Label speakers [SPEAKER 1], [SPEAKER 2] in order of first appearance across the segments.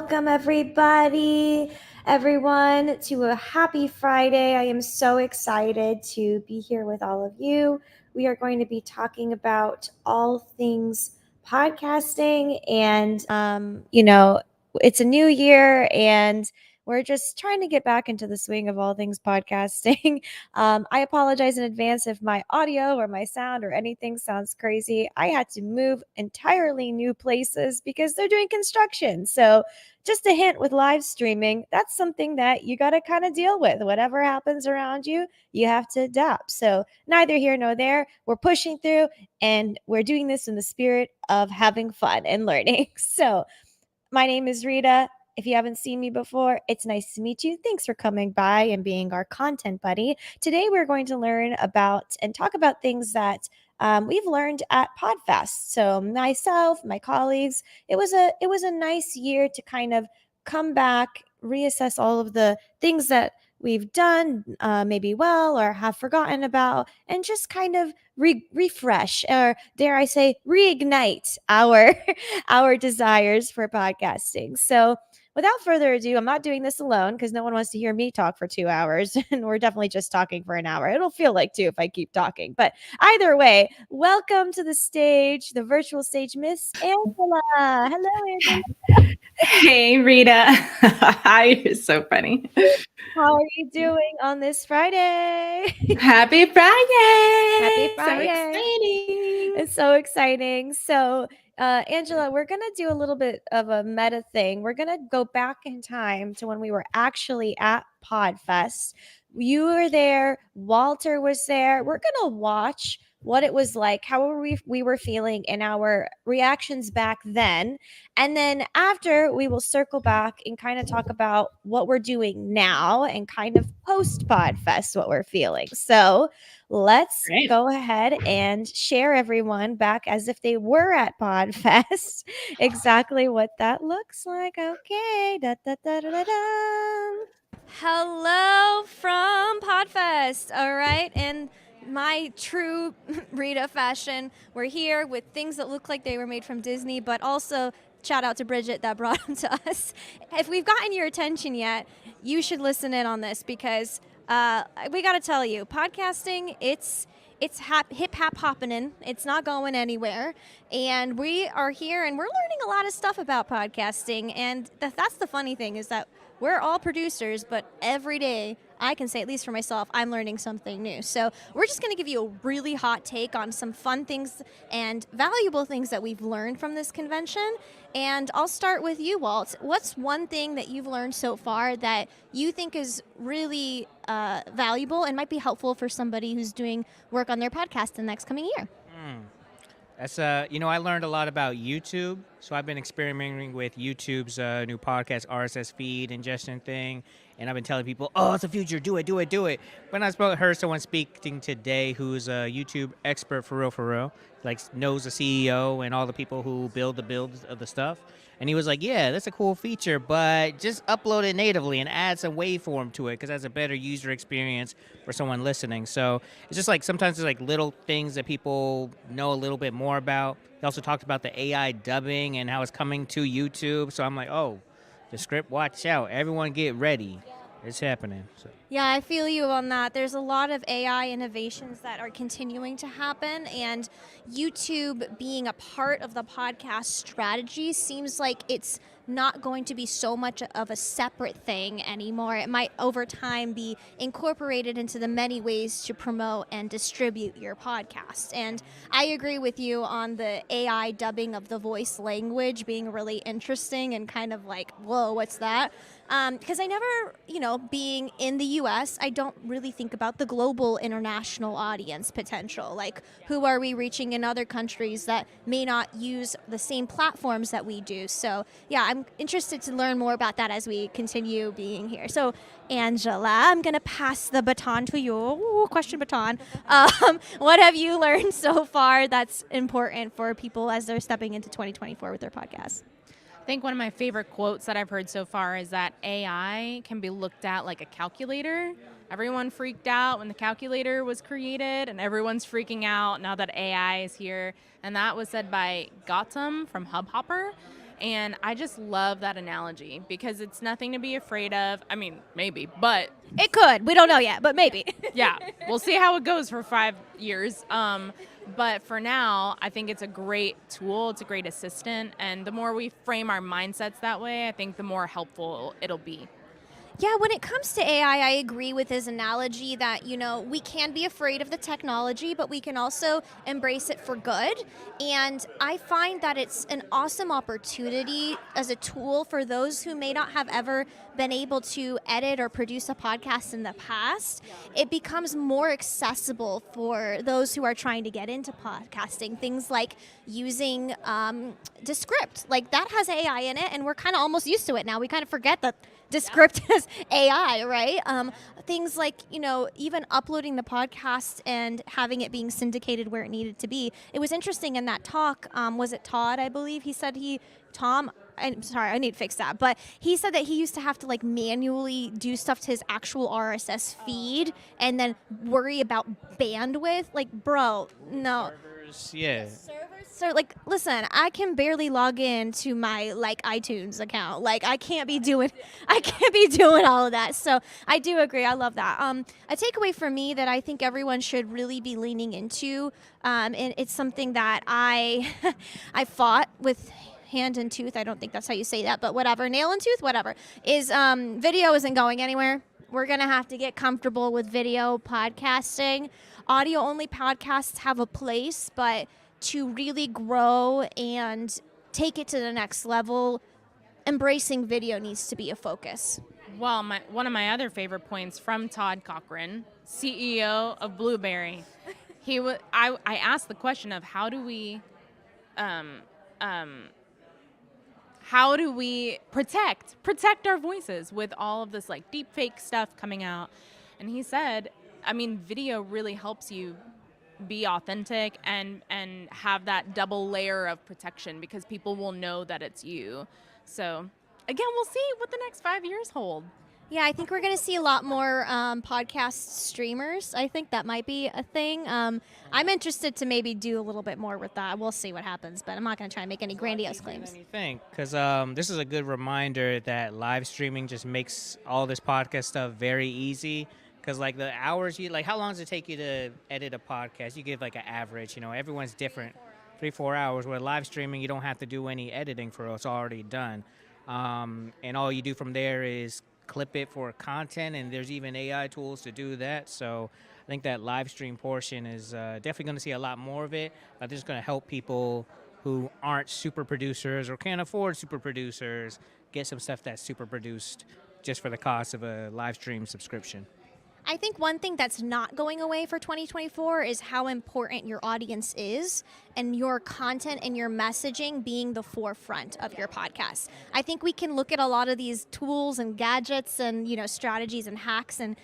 [SPEAKER 1] welcome everyone, to a happy Friday. I am so excited to be here with all of you. We are going to be talking about all things podcasting, and it's a new year, and we're just trying to get back into the swing of all things podcasting. I apologize in advance if my audio or my sound or anything sounds crazy. I had to move entirely new places because they're doing construction. So just a hint with live streaming, that's something that you got to kind of deal with. Whatever happens around you, you have to adapt. So neither here nor there. We're pushing through, and we're doing this in the spirit of having fun and learning. So my name is Rita. If you haven't seen me before, it's nice to meet you. Thanks for coming by and being our content buddy. Today, we're going to learn about and talk about things that we've learned at PodFest. So myself, my colleagues, it was a nice year to kind of come back, reassess all of the things that we've done maybe well or have forgotten about, and just kind of refresh, or dare I say reignite our our desires for podcasting. So without further ado, I'm not doing this alone because no one wants to hear me talk for 2 hours, and we're definitely just talking for an hour. It'll feel like 2 if I keep talking, but either way, welcome to the stage, the virtual stage, Miss Angela. Hello, Angela.
[SPEAKER 2] Hey, Rita. Hi, you're so funny.
[SPEAKER 1] How are you doing on this Friday?
[SPEAKER 2] Happy Friday.
[SPEAKER 1] Happy
[SPEAKER 2] So
[SPEAKER 1] Friday.
[SPEAKER 2] exciting.
[SPEAKER 1] It's so exciting. So, Angela, we're going to do a little bit of a meta thing. We're going to go back in time to when we were actually at PodFest. You were there. Walter was there. We're going to watch what it was like, how we were feeling, and our reactions back then. And then after, we will circle back and kind of talk about what we're doing now and kind of post PodFest, what we're feeling. So let's
[SPEAKER 2] Great.
[SPEAKER 1] go ahead and share everyone back as if they were at PodFest exactly what that looks like. Okay. Da, da, da, da, da, da. Hello from PodFest. All right. And my true Rita fashion, we're here with things that look like they were made from Disney, but also shout out to Bridget that brought them to us. If we've gotten your attention yet, you should listen in on this because we got to tell you, podcasting, it's hip hop happening. It's not going anywhere, and we are here, and we're learning a lot of stuff about podcasting. And that's the funny thing, is that we're all producers, but every day, I can say, at least for myself, I'm learning something new. So we're just going to give you a really hot take on some fun things and valuable things that we've learned from this convention. And I'll start with you, Walt. What's one thing that you've learned so far that you think is really valuable and might be helpful for somebody who's doing work on their podcast in the next coming year?
[SPEAKER 3] That's I learned a lot about YouTube. So I've been experimenting with YouTube's new podcast RSS feed ingestion thing, and I've been telling people, "Oh, it's the future. Do it, do it, do it." But I heard someone speaking today who's a YouTube expert for real, like knows the CEO and all the people who build the builds of the stuff. And he was like, "Yeah, that's a cool feature, but just upload it natively and add some waveform to it because that's a better user experience for someone listening." So it's just like sometimes there's like little things that people know a little bit more about. He also talked about the AI dubbing and how it's coming to YouTube. So I'm like, oh, the script, watch out. Everyone get ready. It's happening. So.
[SPEAKER 1] Yeah, I feel you on that. There's a lot of AI innovations that are continuing to happen, and YouTube being a part of the podcast strategy seems like it's not going to be so much of a separate thing anymore. It might over time be incorporated into the many ways to promote and distribute your podcast. And I agree with you on the AI dubbing of the voice language being really interesting and kind of like, whoa, what's that? Because I never, being in the US, I don't really think about the global international audience potential. Like, who are we reaching in other countries that may not use the same platforms that we do? So, yeah, I'm interested to learn more about that as we continue being here. So, Angela, I'm going to pass the baton to you. Ooh, question baton. What have you learned so far that's important for people as they're stepping into 2024 with their podcast?
[SPEAKER 4] I think one of my favorite quotes that I've heard so far is that AI can be looked at like a calculator. Everyone freaked out when the calculator was created, and everyone's freaking out now that AI is here. And that was said by Gautam from Hubhopper. And I just love that analogy because it's nothing to be afraid of. I mean, maybe, but
[SPEAKER 5] It could. We don't know yet, but maybe.
[SPEAKER 4] yeah, we'll see how it goes for 5 years. But for now, I think it's a great tool. It's a great assistant. And the more we frame our mindsets that way, I think the more helpful it'll be.
[SPEAKER 5] Yeah, when it comes to AI, I agree with his analogy that, we can be afraid of the technology, but we can also embrace it for good. And I find that it's an awesome opportunity as a tool for those who may not have ever been able to edit or produce a podcast in the past. It becomes more accessible for those who are trying to get into podcasting. Things like using Descript, like that has AI in it, and we're kind of almost used to it now. We kind of forget that Descript has AI, right? Things like, even uploading the podcast and having it being syndicated where it needed to be. It was interesting in that talk, was it Todd, I believe? He said Tom, I'm sorry, I need to fix that. But he said that he used to have to manually do stuff to his actual RSS feed and then worry about bandwidth. Like, bro, no.
[SPEAKER 3] Yeah.
[SPEAKER 5] So listen, I can barely log in to my iTunes account. I can't be doing all of that. So I do agree. I love that. A takeaway for me that I think everyone should really be leaning into, and it's something that I I fought with hand and tooth. I don't think that's how you say that, but whatever. Nail and tooth, whatever. Is video isn't going anywhere. We're going to have to get comfortable with video podcasting. Audio only podcasts have a place, but to really grow and take it to the next level, embracing video needs to be a focus.
[SPEAKER 4] Well, one of my other favorite points from Todd Cochran, CEO of Blueberry, I asked the question of how do we protect our voices with all of this deep fake stuff coming out, and he said, video really helps you be authentic and have that double layer of protection because people will know that it's you. So again, we'll see what the next 5 years hold.
[SPEAKER 5] Yeah, I think we're going to see a lot more podcast streamers. I think that might be a thing. I'm interested to maybe do a little bit more with that. We'll see what happens, but I'm not going to try and make any grandiose claims.
[SPEAKER 3] Because this is a good reminder that live streaming just makes all this podcast stuff very easy. Because the hours how long does it take you to edit a podcast? You give an average, everyone's different, 3-4 hours. Where live streaming, you don't have to do any editing for it. It's already done. And all you do from there is clip it for content, and there's even AI tools to do that. So I think that live stream portion is definitely going to see a lot more of it. I think it's going to help people who aren't super producers or can't afford super producers get some stuff that's super produced just for the cost of a live stream subscription.
[SPEAKER 5] I think one thing that's not going away for 2024 is how important your audience is and your content and your messaging being the forefront of your podcast. I think we can look at a lot of these tools and gadgets and, strategies and hacks and,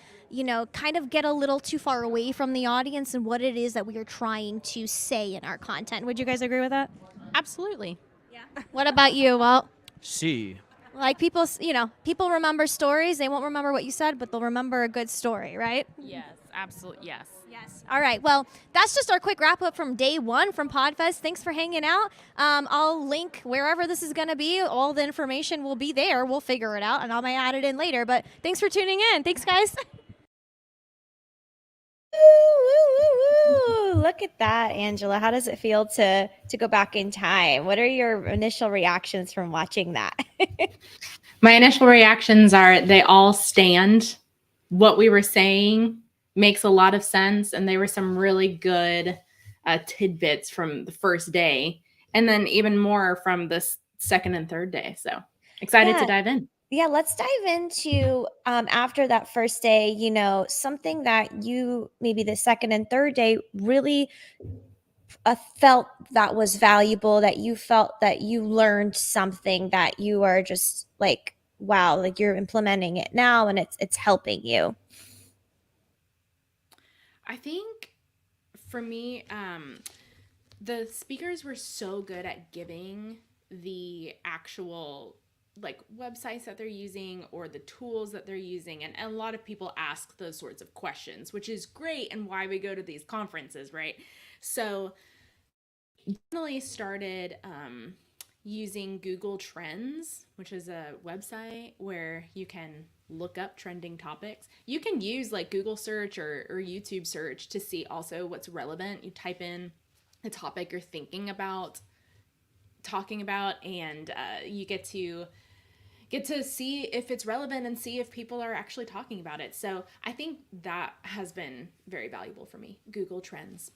[SPEAKER 5] kind of get a little too far away from the audience and what it is that we are trying to say in our content. Would you guys agree with that?
[SPEAKER 4] Absolutely.
[SPEAKER 5] Yeah. What about you, Walt?
[SPEAKER 3] See.
[SPEAKER 5] People remember stories. They won't remember what you said, but they'll remember a good story, right?
[SPEAKER 4] Yes, absolutely. Yes.
[SPEAKER 5] Yes. All right. Well, that's just our quick wrap up from day one from PodFest. Thanks for hanging out. I'll link wherever this is going to be. All the information will be there. We'll figure it out, and I might add it in later. But thanks for tuning in. Thanks, guys.
[SPEAKER 1] Woo, look at that, Angela. How does it feel to go back in time? What are your initial reactions from watching that?
[SPEAKER 2] My initial reactions are they all stand. What we were saying makes a lot of sense, and they were some really good tidbits from the first day, and then even more from the second and third day. So excited to dive in.
[SPEAKER 1] Yeah, let's dive into after that first day, something that you maybe the second and third day really felt that was valuable, that you felt that you learned something that you are just wow, you're implementing it now and it's helping you.
[SPEAKER 2] I think for me, the speakers were so good at giving the actual websites that they're using or the tools that they're using. And a lot of people ask those sorts of questions, which is great and why we go to these conferences, right? So definitely started using Google Trends, which is a website where you can look up trending topics. You can use like Google search or YouTube search to see also what's relevant. You type in the topic you're thinking about talking about, and you get to see if it's relevant and see if people are actually talking about it. So I think that has been very valuable for me, Google Trends.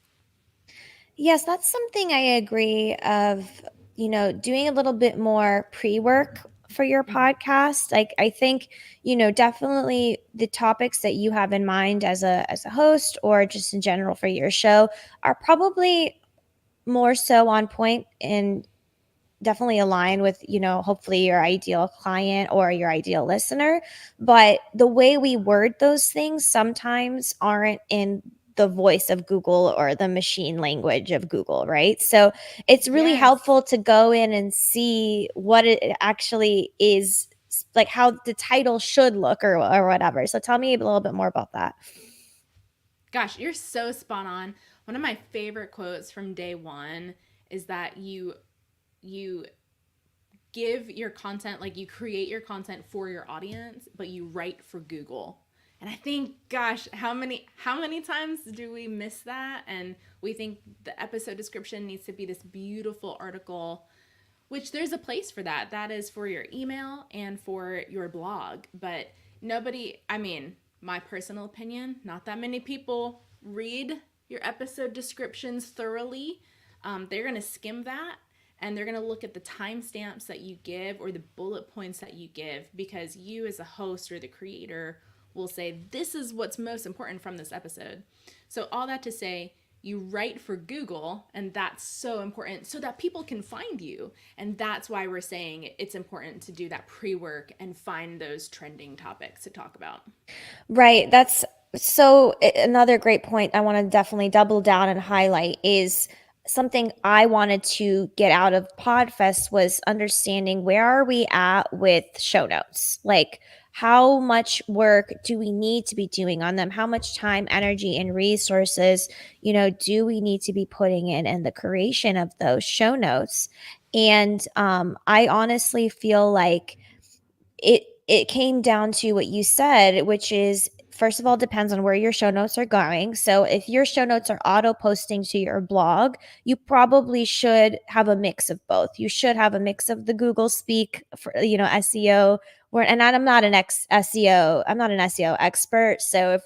[SPEAKER 1] Yes, that's something I agree of, doing a little bit more pre-work for your podcast. Like I think, definitely the topics that you have in mind as a host or just in general for your show are probably more so on point and definitely align with, hopefully your ideal client or your ideal listener. But the way we word those things sometimes aren't in the voice of Google or the machine language of Google, right? So it's really helpful to go in and see what it actually is, like how the title should look or whatever. So tell me a little bit more about that.
[SPEAKER 2] Gosh, you're so spot on. One of my favorite quotes from day one is that you give your content, like you create your content for your audience, but you write for Google. And I think, gosh, how many times do we miss that? And we think the episode description needs to be this beautiful article, which there's a place for that. That is for your email and for your blog. But nobody, I mean, my personal opinion, not that many people read your episode descriptions thoroughly. They're going to skim that, and they're going to look at the timestamps that you give or the bullet points that you give, because you as a host or the creator will say, this is what's most important from this episode. So all that to say, you write for Google, and that's so important so that people can find you. And that's why we're saying it's important to do that pre-work and find those trending topics to talk about.
[SPEAKER 1] Right. That's so another great point I want to definitely double down and highlight is something I wanted to get out of PodFest was understanding where are we at with show notes? Like how much work do we need to be doing on them? How much time, energy, and resources, do we need to be putting in the creation of those show notes? And I honestly feel like it came down to what you said, which is first of all depends on where your show notes are going. So if your show notes are auto posting to your blog, you probably should have a mix of both. You should have a mix of the Google speak for SEO. And I'm not an SEO, I'm not an SEO expert. So if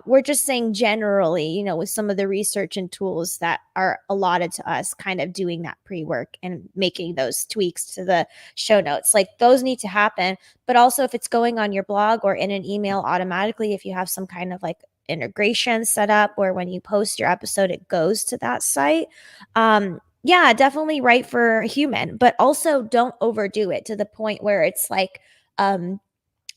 [SPEAKER 1] we're just saying generally, with some of the research and tools that are allotted to us, kind of doing that pre-work and making those tweaks to the show notes, like those need to happen. But also if it's going on your blog or in an email automatically, if you have some kind of like integration set up where when you post your episode, it goes to that site. Yeah, definitely write for a human, but also don't overdo it to the point where it's like,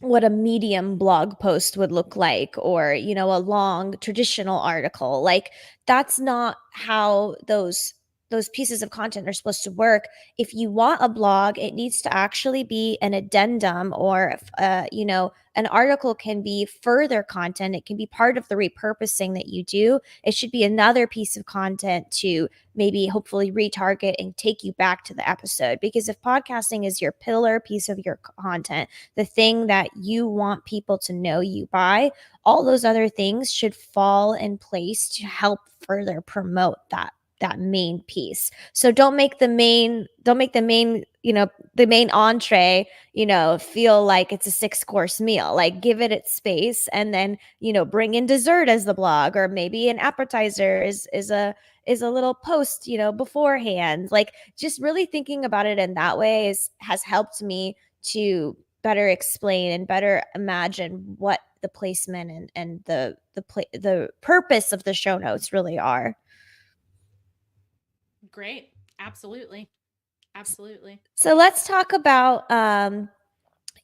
[SPEAKER 1] what a Medium blog post would look like, or a long traditional article. Like that's not how those pieces of content are supposed to work. If you want a blog, it needs to actually be an addendum, or an article can be further content. It can be part of the repurposing that you do. It should be another piece of content to maybe hopefully retarget and take you back to the episode. Because if podcasting is your pillar piece of your content, the thing that you want people to know you by, all those other things should fall in place to help further promote that main piece. So don't make the main the main entree feel like it's a 6-course meal. Like give it its space, and then bring in dessert as the blog, or maybe an appetizer is a little post beforehand. Like just really thinking about it in that way has helped me to better explain and better imagine what the placement and the purpose of the show notes really are.
[SPEAKER 2] Great. Absolutely.
[SPEAKER 1] So let's talk about that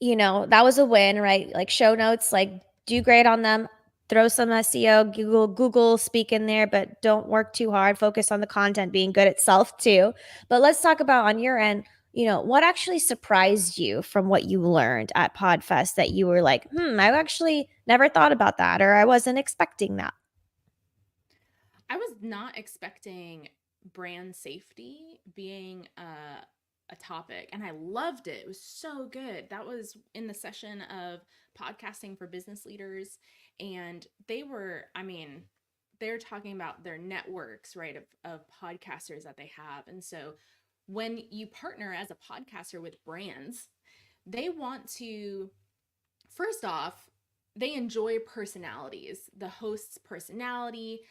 [SPEAKER 1] was a win, right? Like show notes, like do great on them. Throw some SEO, Google speak in there, but don't work too hard. Focus on the content being good itself too. But let's talk about on your end, what actually surprised you from what you learned at PodFest that you were like, I actually never thought about that, or I wasn't expecting that.
[SPEAKER 2] I was not expecting brand safety being a a topic, and I loved it. It was so good. That was in the session of podcasting for business leaders, and they're talking about their networks, right, of podcasters that they have. And so when you partner as a podcaster with brands, they want to, first off, they enjoy personalities, the host's personality.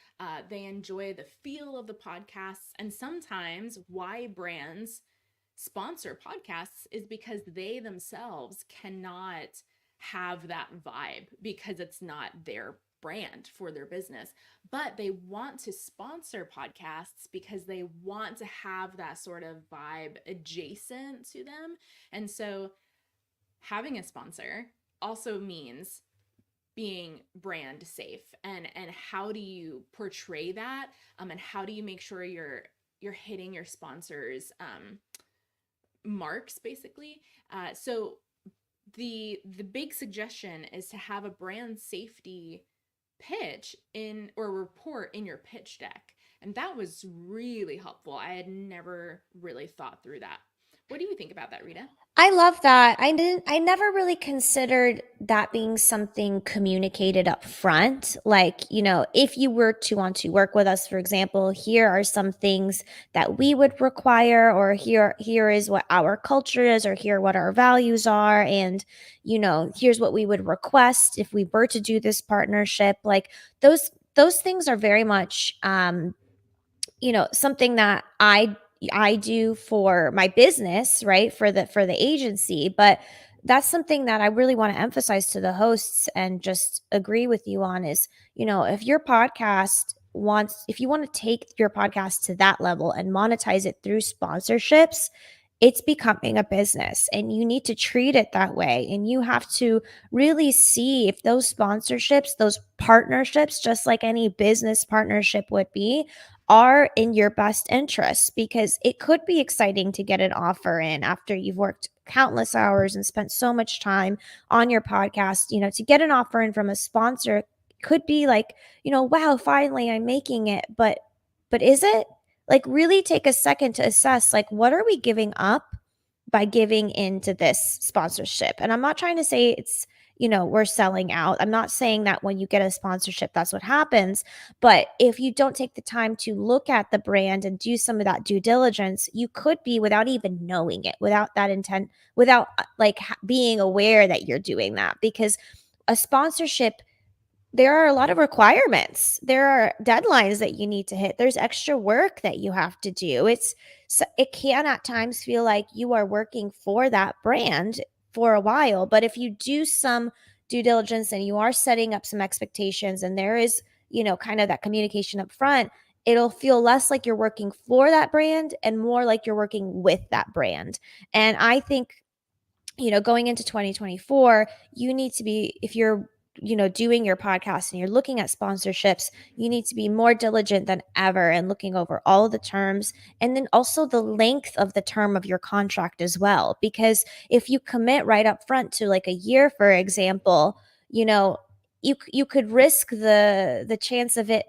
[SPEAKER 2] They enjoy the feel of the podcasts. And sometimes why brands sponsor podcasts is because they themselves cannot have that vibe because it's not their brand for their business. But they want to sponsor podcasts because they want to have that sort of vibe adjacent to them. And so having a sponsor also means being brand safe, and how do you portray that, and how do you make sure you're hitting your sponsors marks, basically. So the big suggestion is to have a brand safety pitch in, or report in, your pitch deck, and that was really helpful. I had never really thought through that. What do you think about that, Rita?
[SPEAKER 5] I love that. I never really considered that being something communicated up front. Like, if you were to want to work with us, for example, here are some things that we would require, or here is what our culture is, or here what our values are, and here's what we would request if we were to do this partnership. Like those things are very much something that I do for my business, right? For the agency, but that's something that I really want to emphasize to the hosts and just agree with you on is, if your podcast if you want to take your podcast to that level and monetize it through sponsorships, it's becoming a business and you need to treat it that way. And you have to really see if those sponsorships, those partnerships, just like any business partnership would be, are in your best interest, because it could be exciting to get an offer in after you've worked countless hours and spent so much time on your podcast. To get an offer in from a sponsor could be like, wow, finally I'm making it. But is it? Like, really take a second to assess, like, what are we giving up by giving into this sponsorship? And I'm not trying to say it's, we're selling out. I'm not saying that when you get a sponsorship, that's what happens. But if you don't take the time to look at the brand and do some of that due diligence, you could be, without even knowing it, without that intent, without like being aware that you're doing that. Because a sponsorship, there are a lot of requirements. There are deadlines that you need to hit. There's extra work that you have to do. It can at times feel like you are working for that brand for a while, but if you do some due diligence and you are setting up some expectations and there is, kind of that communication up front, it'll feel less like you're working for that brand and more like you're working with that brand. And I think, going into 2024, you need to be, if you're doing your podcast and you're looking at sponsorships, you need to be more diligent than ever and looking over all of the terms, and then also the length of the term of your contract as well. Because if you commit right up front to like a year, for example, you could risk the chance of it,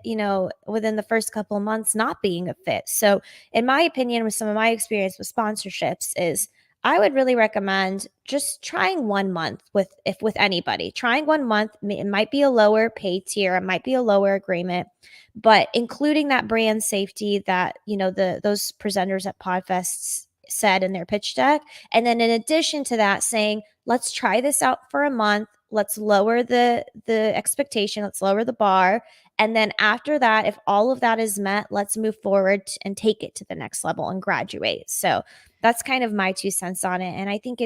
[SPEAKER 5] within the first couple of months not being a fit. So in my opinion, with some of my experience with sponsorships, is I would really recommend just trying 1 month with anybody. Trying 1 month, it might be a lower pay tier, it might be a lower agreement, but including that brand safety that, those presenters at PodFest said in their pitch deck. And then in addition to that, saying, let's try this out for a month. Let's lower the expectation. Let's lower the bar. And then after that, if all of that is met, let's move forward and take it to the next level and graduate. So that's kind of my 2 cents on it. And I think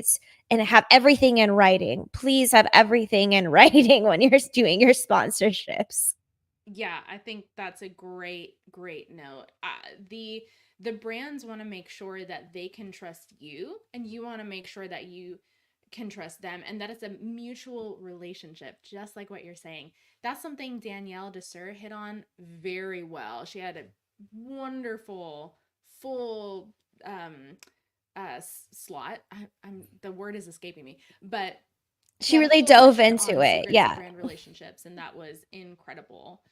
[SPEAKER 5] and have everything in writing. Please have everything in writing when you're doing your sponsorships.
[SPEAKER 2] Yeah, I think that's a great note. The brands want to make sure that they can trust you, and you want to make sure that you can trust them, and that it's a mutual relationship, just like what you're saying. That's something Danielle Dessert hit on very well. She had a wonderful full slot. I'm the word is escaping me, but
[SPEAKER 5] She really dove into it.
[SPEAKER 2] secrets
[SPEAKER 5] Yeah.
[SPEAKER 2] of brand relationships, and that was incredible.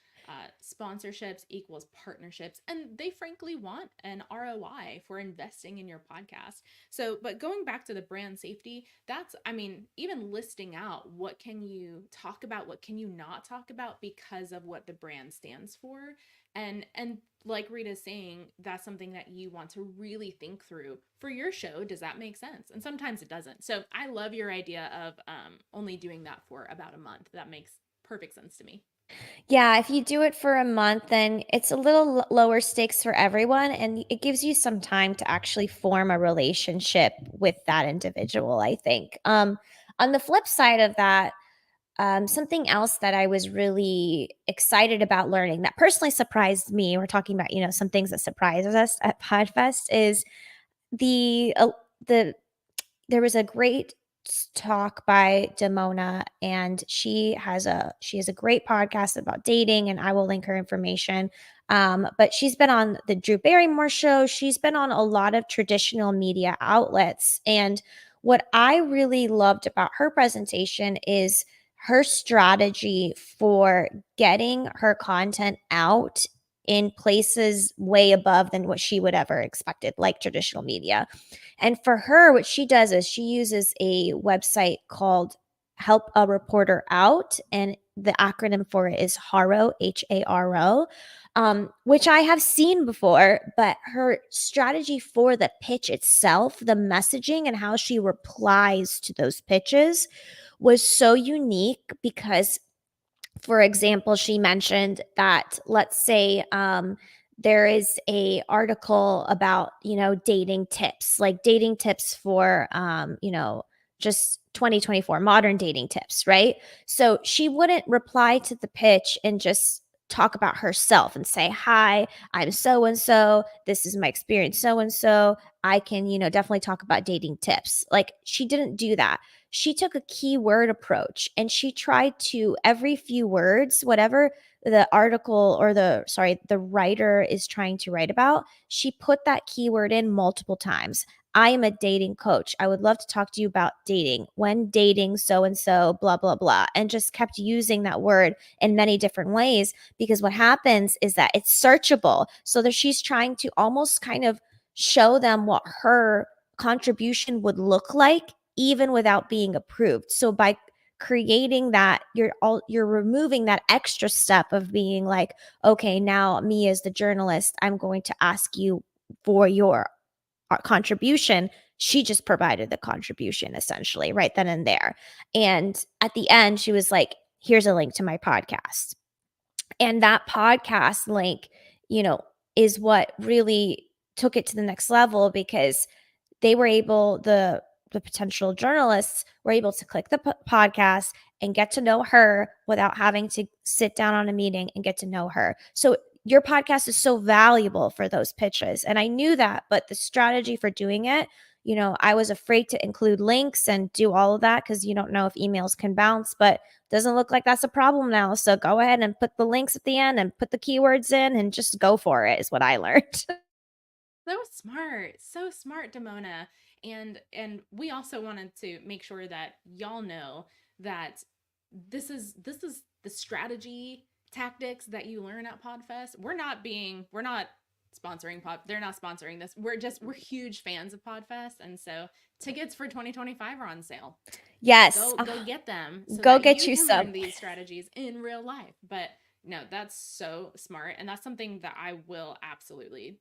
[SPEAKER 2] Sponsorships equals partnerships, and they frankly want an ROI for investing in your podcast. So, but going back to the brand safety, that's, I mean, even listing out what can you talk about, what can you not talk about because of what the brand stands for. And like Rita's saying, that's something that you want to really think through for your show. Does that make sense? And sometimes it doesn't. So I love your idea of only doing that for about a month. That makes perfect sense to me.
[SPEAKER 1] Yeah, if you do it for a month, then it's a little lower stakes for everyone, and it gives you some time to actually form a relationship with that individual, I think. On the flip side of that, something else that I was really excited about learning that personally surprised me, we're talking about, some things that surprises us at PodFest, is the there was a great talk by Demona, and she has a great podcast about dating, and I will link her information. But she's been on the Drew Barrymore show. She's been on a lot of traditional media outlets. And what I really loved about her presentation is her strategy for getting her content out in places way above than what she would ever expected, like traditional media. And for her, what she does is she uses a website called Help a Reporter Out, and the acronym for it is HARO, HARO, which I have seen before. But her strategy for the pitch itself, the messaging, and how she replies to those pitches was so unique because, for example, she mentioned that, let's say, there is a article about, dating tips, like dating tips for, just 2024 modern dating tips, right? So she wouldn't reply to the pitch and just talk about herself and say, hi, I'm so and so, this is my experience, so and so, I can, definitely talk about dating tips. Like, she didn't do that. She took a keyword approach, and she tried to, every few words, whatever the article or the writer is trying to write about, she put that keyword in multiple times. I am a dating coach. I would love to talk to you about dating. When dating so and so, blah, blah, blah. And just kept using that word in many different ways, because what happens is that it's searchable. So that she's trying to almost kind of show them what her contribution would look like, even without being approved. So by creating that, you're removing that extra step of being like, okay, now me as the journalist, I'm going to ask you for your contribution. She just provided the contribution essentially right then and there. And at the end, she was like, here's a link to my podcast. And that podcast link, is what really took it to the next level, because they were able, the potential journalists were able to click the podcast and get to know her without having to sit down on a meeting and get to know her. So your podcast is so valuable for those pitches. And I knew that, but the strategy for doing it, I was afraid to include links and do all of that because you don't know if emails can bounce, but doesn't look like that's a problem now. So go ahead and put the links at the end and put the keywords in and just go for it, is what I learned.
[SPEAKER 2] So smart, Demona. And we also wanted to make sure that y'all know that this is the strategy tactics that you learn at PodFest. We're not sponsoring they're not sponsoring this. We're huge fans of PodFest, and so tickets for 2025 are on sale.
[SPEAKER 1] Yes.
[SPEAKER 2] Go get them. So
[SPEAKER 1] go
[SPEAKER 2] that
[SPEAKER 1] get
[SPEAKER 2] you
[SPEAKER 1] you
[SPEAKER 2] can
[SPEAKER 1] some.
[SPEAKER 2] learn these strategies in real life. But no, that's so smart, and that's something that I will absolutely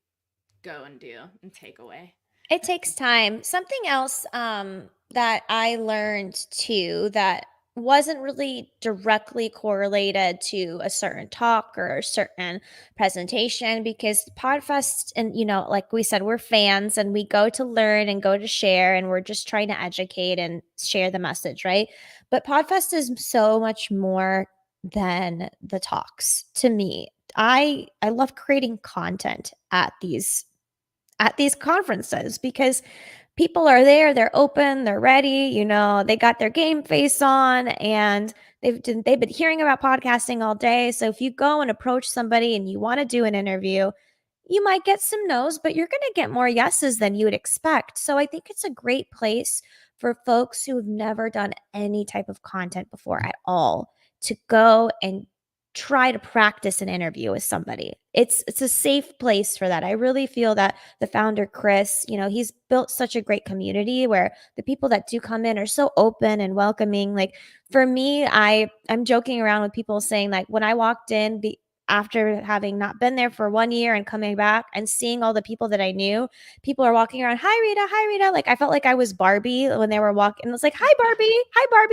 [SPEAKER 2] go and do and take away.
[SPEAKER 1] It takes time. Something else that I learned too, that wasn't really directly correlated to a certain talk or a certain presentation, because PodFest, and like we said, we're fans and we go to learn and go to share, and we're just trying to educate and share the message, right? But PodFest is so much more than the talks to me. I love creating content at these conferences, because people are there, they're open, they're ready, they got their game face on, and they've been hearing about podcasting all day. So if you go and approach somebody and you want to do an interview, you might get some no's, but you're going to get more yeses than you would expect. So I think it's a great place for folks who have never done any type of content before at all to go and try to practice an interview with somebody. It's a safe place for that. I really feel that the founder, Chris, he's built such a great community where the people that do come in are so open and welcoming. Like for me, I'm joking around with people saying like when I walked in after having not been there for 1 year and coming back and seeing all the people that I knew, people are walking around, hi Rita. Like I felt like I was Barbie when they were walking. It was like, hi Barbie.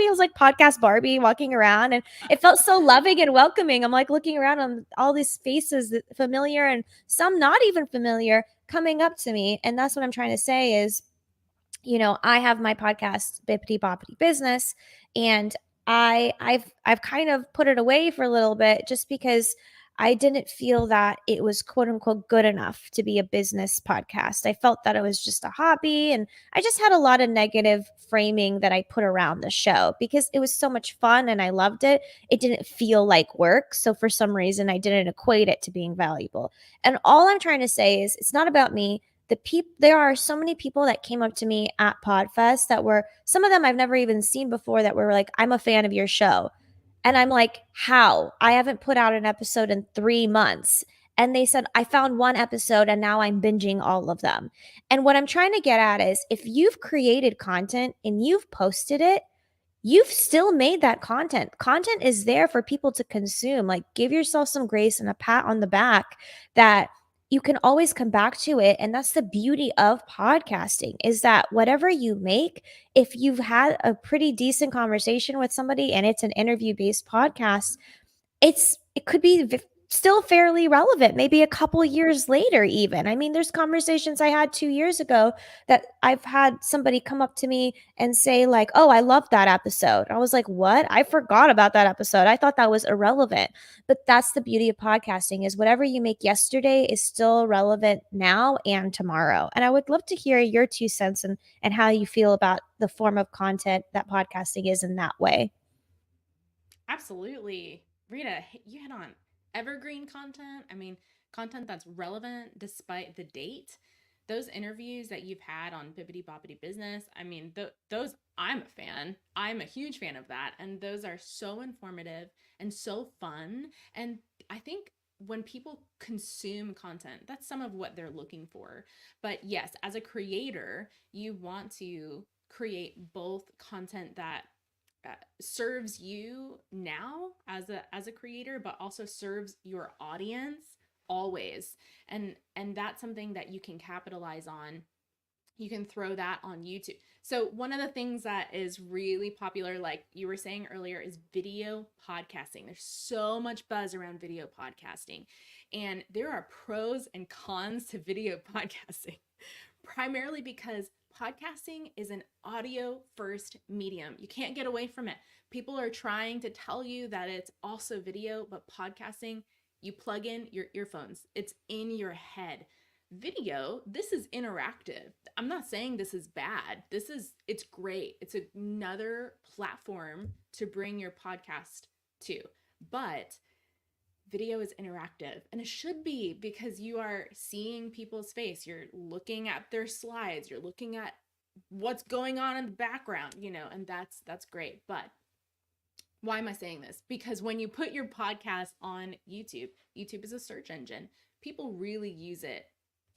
[SPEAKER 1] It was like podcast Barbie walking around, and it felt so loving and welcoming. I'm like looking around on all these faces that familiar and some not even familiar coming up to me. And that's what I'm trying to say is, I have my podcast, Bippity Boppity Business, and I've kind of put it away for a little bit just because I didn't feel that it was quote unquote good enough to be a business podcast. I felt that it was just a hobby, and I just had a lot of negative framing that I put around the show because it was so much fun and I loved it. It didn't feel like work. So for some reason, I didn't equate it to being valuable. And all I'm trying to say is it's not about me. There are so many people that came up to me at PodFest that were, some of them I've never even seen before, that were like, I'm a fan of your show. And I'm like, how? I haven't put out an episode in 3 months. And they said, I found one episode and now I'm binging all of them. And what I'm trying to get at is if you've created content and you've posted it, you've still made that content. Content is there for people to consume. Like, give yourself some grace and a pat on the back that you can always come back to it. And that's the beauty of podcasting, is that whatever you make, if you've had a pretty decent conversation with somebody and it's an interview-based podcast, it could be still fairly relevant, maybe a couple years later even. I mean, there's conversations I had 2 years ago that I've had somebody come up to me and say like, oh, I love that episode. I was like, what? I forgot about that episode. I thought that was irrelevant. But that's the beauty of podcasting, is whatever you make yesterday is still relevant now and tomorrow. And I would love to hear your 2 cents and how you feel about the form of content that podcasting is in that way.
[SPEAKER 2] Absolutely. Rita, you hit on evergreen content. I mean, content that's relevant despite the date. Those interviews that you've had on Bippity Boppity Business, I mean, those, I'm a fan. I'm a huge fan of that. And those are so informative and so fun. And I think when people consume content, that's some of what they're looking for. But yes, as a creator, you want to create both content that serves you now as a creator, but also serves your audience always. And that's something that you can capitalize on. You can throw that on YouTube. So one of the things that is really popular, like you were saying earlier, is video podcasting. There's so much buzz around video podcasting, and there are pros and cons to video podcasting, primarily because podcasting is an audio first medium. You can't get away from it. People are trying to tell you that it's also video, but podcasting, you plug in your earphones. It's in your head. Video, this is interactive. I'm not saying this is bad. It's great. It's another platform to bring your podcast to. But video is interactive, and it should be, because you are seeing people's face. You're looking at their slides. You're looking at what's going on in the background, and that's great. But why am I saying this? Because when you put your podcast on YouTube is a search engine. People really use it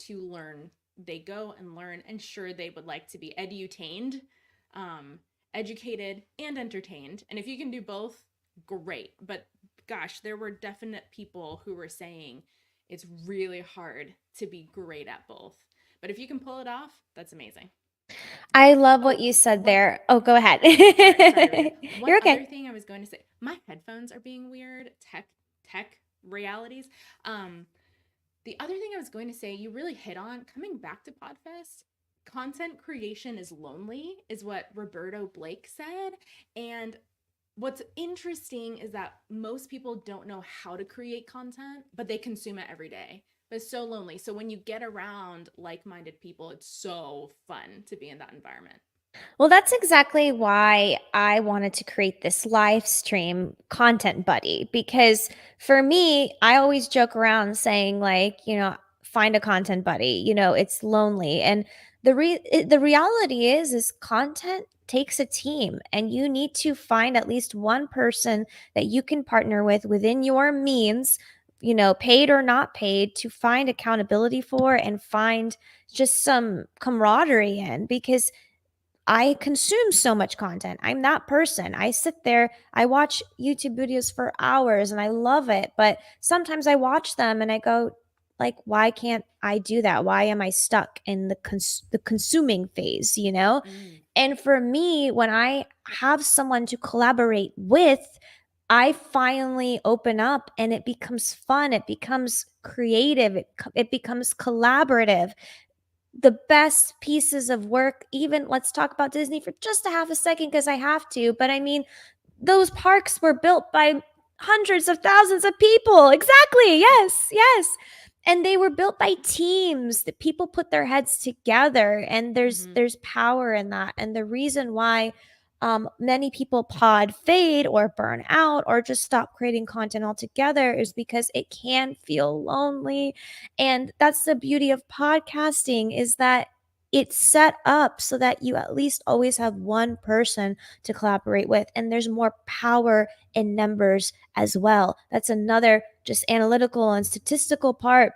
[SPEAKER 2] to learn. They go and learn, and sure, they would like to be edutained, educated, and entertained. And if you can do both, great. But gosh, there were definite people who were saying it's really hard to be great at both. But if you can pull it off, that's amazing.
[SPEAKER 1] I love what you said there. Oh, go ahead.
[SPEAKER 2] Sorry,
[SPEAKER 1] You're okay.
[SPEAKER 2] Other thing I was going to say, my headphones are being weird. Tech realities. The other thing I was going to say, you really hit on, coming back to PodFest, content creation is lonely, is what Roberto Blake said. And what's interesting is that most people don't know how to create content, but they consume it every day. But it's so lonely. So when you get around like-minded people, it's so fun to be in that environment.
[SPEAKER 1] Well, that's exactly why I wanted to create this live stream content buddy, because for me, I always joke around saying like, find a content buddy, it's lonely. And the reality is content takes a team, and you need to find at least one person that you can partner with within your means, paid or not paid, to find accountability for and find just some camaraderie in, because I consume so much content. I'm that person. I sit there, I watch YouTube videos for hours and I love it. But sometimes I watch them and I go, like, why can't I do that? Why am I stuck in the consuming phase, And for me, when I have someone to collaborate with, I finally open up and it becomes fun. It becomes creative. It becomes collaborative. The best pieces of work, even, let's talk about Disney for just a half a second because I have to, but I mean, those parks were built by hundreds of thousands of people. Exactly. Yes, yes. And they were built by teams that people put their heads together, and there's power in that. And the reason why many people pod fade or burn out or just stop creating content altogether is because it can feel lonely. And that's the beauty of podcasting, is that it's set up so that you at least always have one person to collaborate with, and there's more power in numbers as well. That's another just analytical and statistical part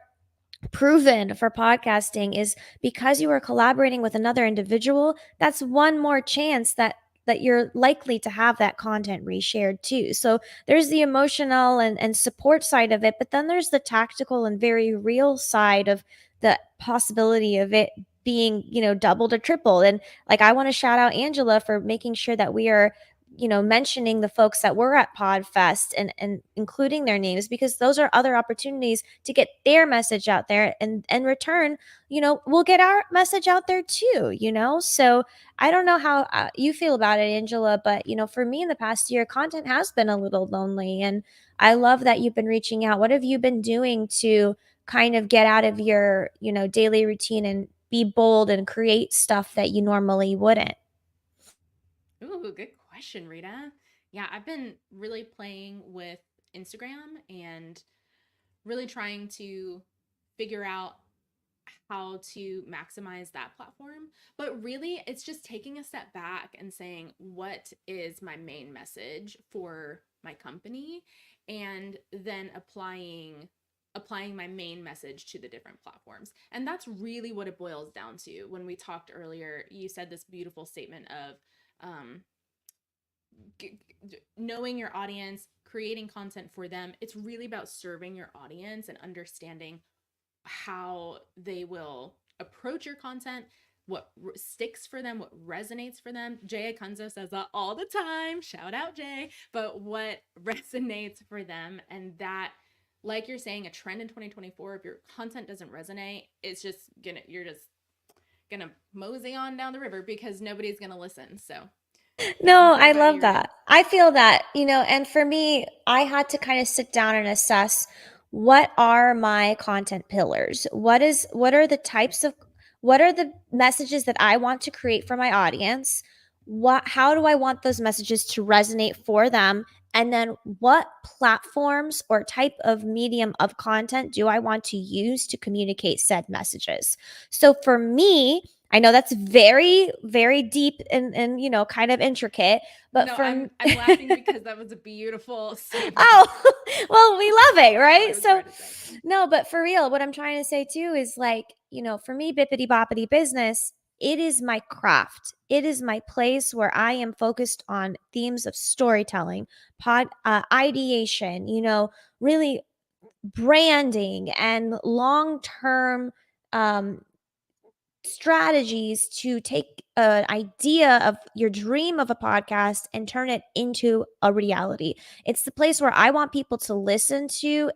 [SPEAKER 1] proven for podcasting, is because you are collaborating with another individual, that's one more chance that you're likely to have that content reshared too. So there's the emotional and support side of it, but then there's the tactical and very real side of the possibility of it being, doubled or tripled. And like, I want to shout out Angela for making sure that we are, mentioning the folks that were at PodFest and including their names, because those are other opportunities to get their message out there, and in return, we'll get our message out there too, So I don't know how you feel about it, Angela, but for me in the past year, content has been a little lonely, and I love that you've been reaching out. What have you been doing to kind of get out of your, daily routine and be bold and create stuff that you normally wouldn't?
[SPEAKER 2] Ooh, good question, Rita. Yeah, I've been really playing with Instagram and really trying to figure out how to maximize that platform. But really, it's just taking a step back and saying, what is my main message for my company? And then applying my main message to the different platforms. And that's really what it boils down to. When we talked earlier, you said this beautiful statement of um, knowing your audience, creating content for them. It's really about serving your audience and understanding how they will approach your content, what sticks for them, what resonates for them. Jay Akunzo says that all the time. Shout out, Jay. But what resonates for them, and that, like you're saying, a trend in 2024, if your content doesn't resonate, you're just gonna mosey on down the river because nobody's gonna listen. So
[SPEAKER 1] No,
[SPEAKER 2] what
[SPEAKER 1] I
[SPEAKER 2] about
[SPEAKER 1] love
[SPEAKER 2] you,
[SPEAKER 1] that.
[SPEAKER 2] Rita?
[SPEAKER 1] I feel that, and for me, I had to kind of sit down and assess, what are my content pillars? What are the types of, what are the messages that I want to create for my audience? How do I want those messages to resonate for them? And then what platforms or type of medium of content do I want to use to communicate said messages? So for me, I know that's very, very deep and kind of intricate, but
[SPEAKER 2] No,
[SPEAKER 1] for
[SPEAKER 2] I'm laughing because that was a beautiful statement.
[SPEAKER 1] Oh, well, we love it,
[SPEAKER 2] What I
[SPEAKER 1] right?
[SPEAKER 2] was
[SPEAKER 1] So
[SPEAKER 2] trying to say.
[SPEAKER 1] no, but for real, what I'm trying to say too is, like, for me, bippity boppity business, it is my craft. It is my place where I am focused on themes of storytelling, ideation, really branding and long-term um, strategies to take an idea of your dream of a podcast and turn it into a reality. It's the place where I want people to listen to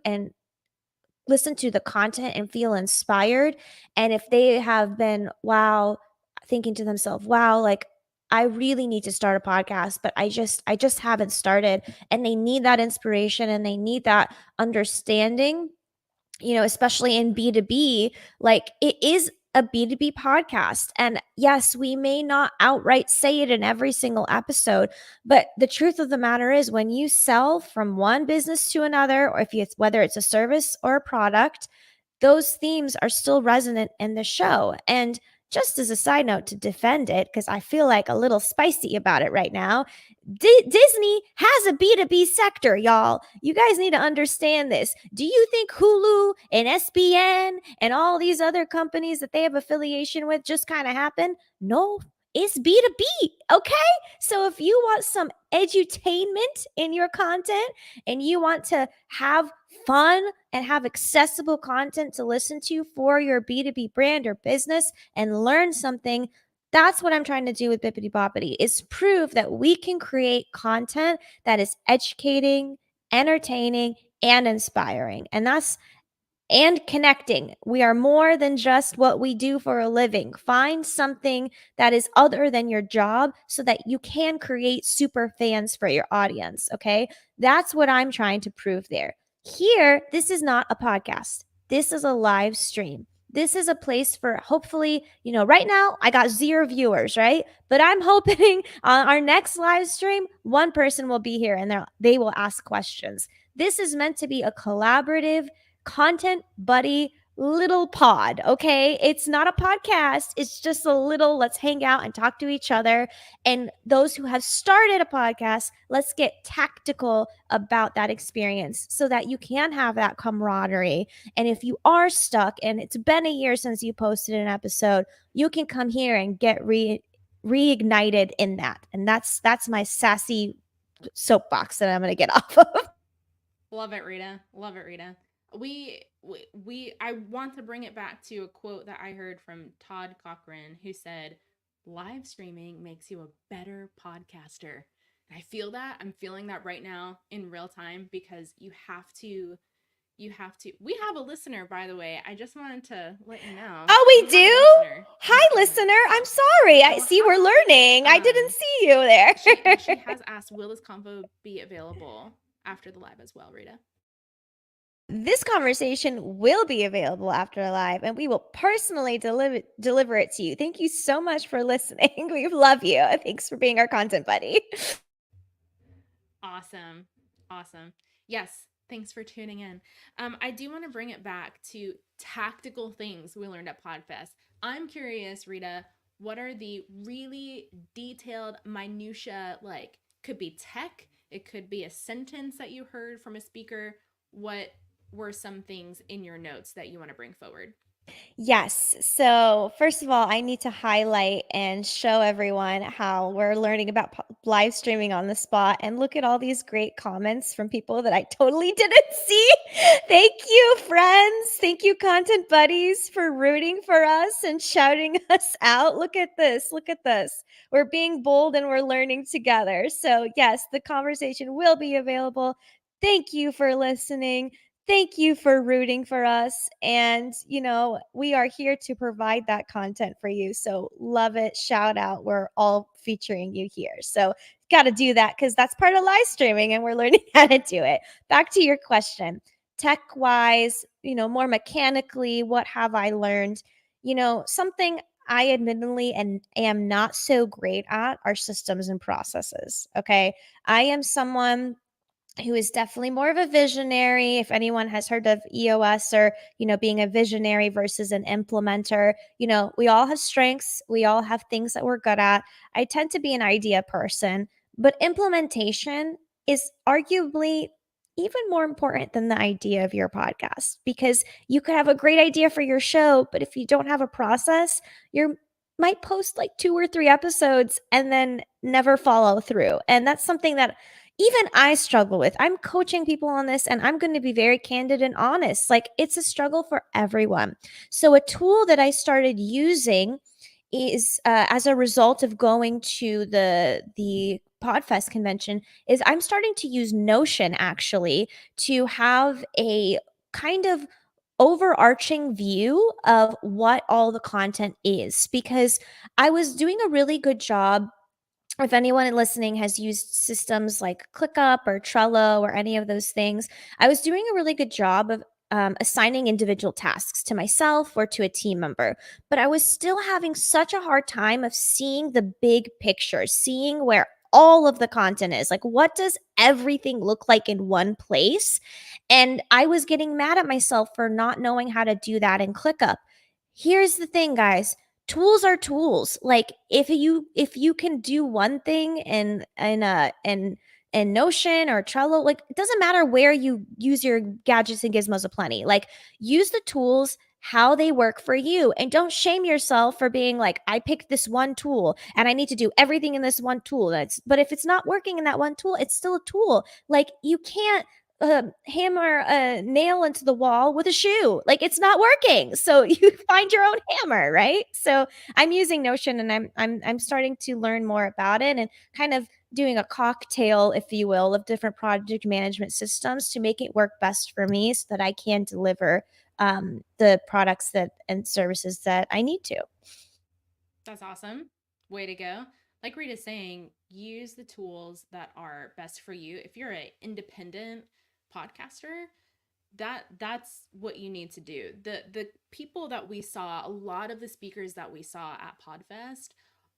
[SPEAKER 1] the content and feel inspired. And if they have been, wow, thinking to themselves, wow, like, I really need to start a podcast, but I just haven't started, and they need that inspiration and they need that understanding, especially in B2B, like, it is a B2B podcast. And yes, we may not outright say it in every single episode, but the truth of the matter is, when you sell from one business to another, or whether it's a service or a product, those themes are still resonant in the show. And just as a side note to defend it, because I feel like a little spicy about it right now, Disney has a B2B sector, y'all. You guys need to understand this. Do you think Hulu and SBN and all these other companies that they have affiliation with just kind of happen? No, it's B2B, okay? So if you want some edutainment in your content and you want to have fun and have accessible content to listen to for your B2B brand or business and learn something, that's what I'm trying to do with Bippity Boppity, is prove that we can create content that is educating, entertaining, and inspiring. And connecting. We are more than just what we do for a living. Find something that is other than your job so that you can create super fans for your audience, okay? That's what I'm trying to prove there. Here, this is not a podcast. This is a live stream. This is a place for, hopefully, right now I got 0 viewers, right? But I'm hoping on our next live stream, one person will be here and they will ask questions. This is meant to be a collaborative content buddy little pod, okay? It's not a podcast. It's just a little, let's hang out and talk to each other. And those who have started a podcast, let's get tactical about that experience so that you can have that camaraderie. And if you are stuck and it's been a year since you posted an episode, you can come here and get reignited in that. And that's my sassy soapbox that I'm going to get off of.
[SPEAKER 2] Love it, Rita. Love it, Rita. I want to bring it back to a quote that I heard from Todd Cochran, who said, live streaming makes you a better podcaster. And I feel that. I'm feeling that right now in real time, because you have to, we have a listener, by the way. I just wanted to let you know.
[SPEAKER 1] Oh, we do? Hi, listener. I'm sorry. I see we're learning. I didn't see you there.
[SPEAKER 2] She has asked, will this convo be available after the live as well, Rita?
[SPEAKER 1] This conversation will be available after the live, and we will personally deliver it to you. Thank you so much for listening. We love you. Thanks for being our content buddy.
[SPEAKER 2] Awesome. Yes, thanks for tuning in. I do want to bring it back to tactical things we learned at PodFest. I'm curious, Rita, what are the really detailed minutia, like, could be tech, it could be a sentence that you heard from a speaker. What were some things in your notes that you want to bring forward?
[SPEAKER 1] Yes. So first of all, I need to highlight and show everyone how we're learning about live streaming on the spot. And look at all these great comments from people that I totally didn't see. Thank you, friends. Thank you, content buddies, for rooting for us and shouting us out. Look at this. Look at this. We're being bold and we're learning together. So yes, the conversation will be available. Thank you for listening. Thank you for rooting for us. And, we are here to provide that content for you. So love it. Shout out. We're all featuring you here. So got to do that because that's part of live streaming and we're learning how to do it. Back to your question. Tech wise, more mechanically, what have I learned? Something I admittedly am not so great at are systems and processes. Okay. I am someone who is definitely more of a visionary. If anyone has heard of EOS or, being a visionary versus an implementer, we all have strengths. We all have things that we're good at. I tend to be an idea person, but implementation is arguably even more important than the idea of your podcast, because you could have a great idea for your show, but if you don't have a process, you might post like 2 or 3 episodes and then never follow through. And that's something that even I struggle with. I'm coaching people on this and I'm going to be very candid and honest. Like, it's a struggle for everyone. So a tool that I started using is as a result of going to the PodFest convention is I'm starting to use Notion actually to have a kind of overarching view of what all the content is, because I was doing a really good job. If anyone listening has used systems like ClickUp or Trello or any of those things, I was doing a really good job of assigning individual tasks to myself or to a team member. But I was still having such a hard time of seeing the big picture, seeing where all of the content is. Like, what does everything look like in one place? And I was getting mad at myself for not knowing how to do that in ClickUp. Here's the thing, guys. tools are tools. Like if you can do one thing in Notion or Trello, like it doesn't matter where you use your gadgets and gizmos aplenty. Like use the tools how they work for you, and don't shame yourself for being like, I picked this one tool and I need to do everything in this one tool. But if it's not working in that one tool, it's still a tool. Like you can't hammer a nail into the wall with a shoe. Like it's not working. So you find your own hammer, right? So I'm using Notion, and I'm starting to learn more about it, and kind of doing a cocktail, if you will, of different project management systems to make it work best for me, so that I can deliver the products that and services that I need to.
[SPEAKER 2] That's awesome. Way to go. Like Rita's saying, use the tools that are best for you. If you're an independent podcaster, that's what you need to do. The people that we saw, a lot of the speakers that we saw at PodFest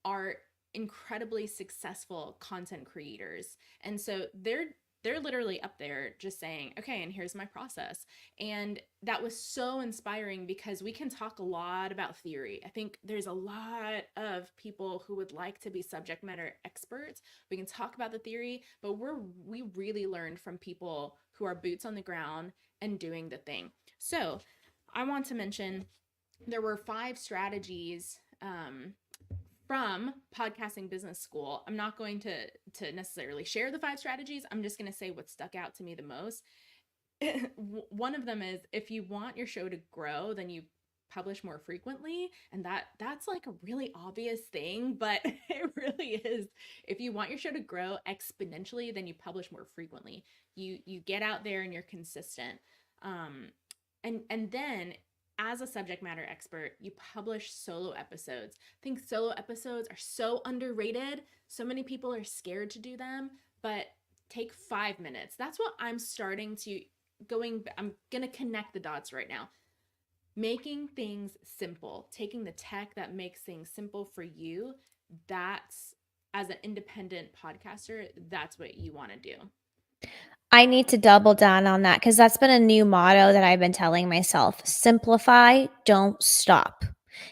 [SPEAKER 2] are incredibly successful content creators. And so they're literally up there just saying, okay, and here's my process. And that was so inspiring because we can talk a lot about theory. I think there's a lot of people who would like to be subject matter experts. We can talk about the theory, but we really learned from people who are boots on the ground and doing the thing. So I want to mention there were 5 strategies from Podcasting Business School. I'm not going to necessarily share the 5 strategies. I'm just going to say what stuck out to me the most. One of them is, if you want your show to grow, then you publish more frequently. And that's like a really obvious thing, but it really is. If you want your show to grow exponentially, then you publish more frequently. You get out there and you're consistent. And then as a subject matter expert, you publish solo episodes. I think solo episodes are so underrated. So many people are scared to do them, but take 5 minutes. That's what I'm starting to I'm going to connect the dots right now. Making things simple, taking the tech that makes things simple for you. That's, as an independent podcaster, that's what you want to do.
[SPEAKER 1] I need to double down on that, because that's been a new motto that I've been telling myself. Simplify, don't stop.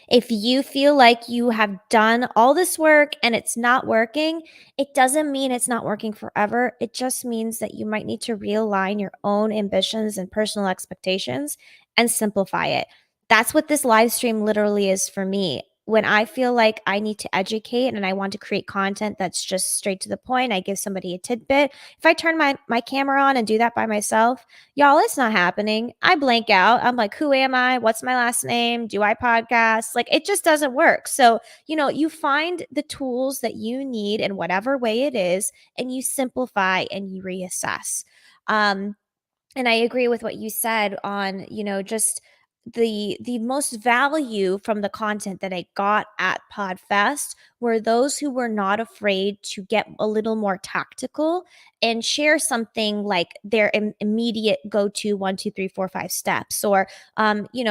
[SPEAKER 1] If you feel like you have done all this work and it's not working, it doesn't mean it's not working forever. It just means that you might need to realign your own ambitions and personal expectations and simplify it. That's what this live stream literally is for me. When I feel like I need to educate and I want to create content that's just straight to the point, I give somebody a tidbit. If I turn my camera on and do that by myself, y'all, it's not happening. I blank out. I'm like, who am I? What's my last name? Do I podcast? Like, it just doesn't work. So, you find the tools that you need in whatever way it is, and you simplify and you reassess. And I agree with what you said on, just the most value from the content that I got at PodFest were those who were not afraid to get a little more tactical and share something like their immediate go-to 1, 2, 3, 4, 5 steps. Or, in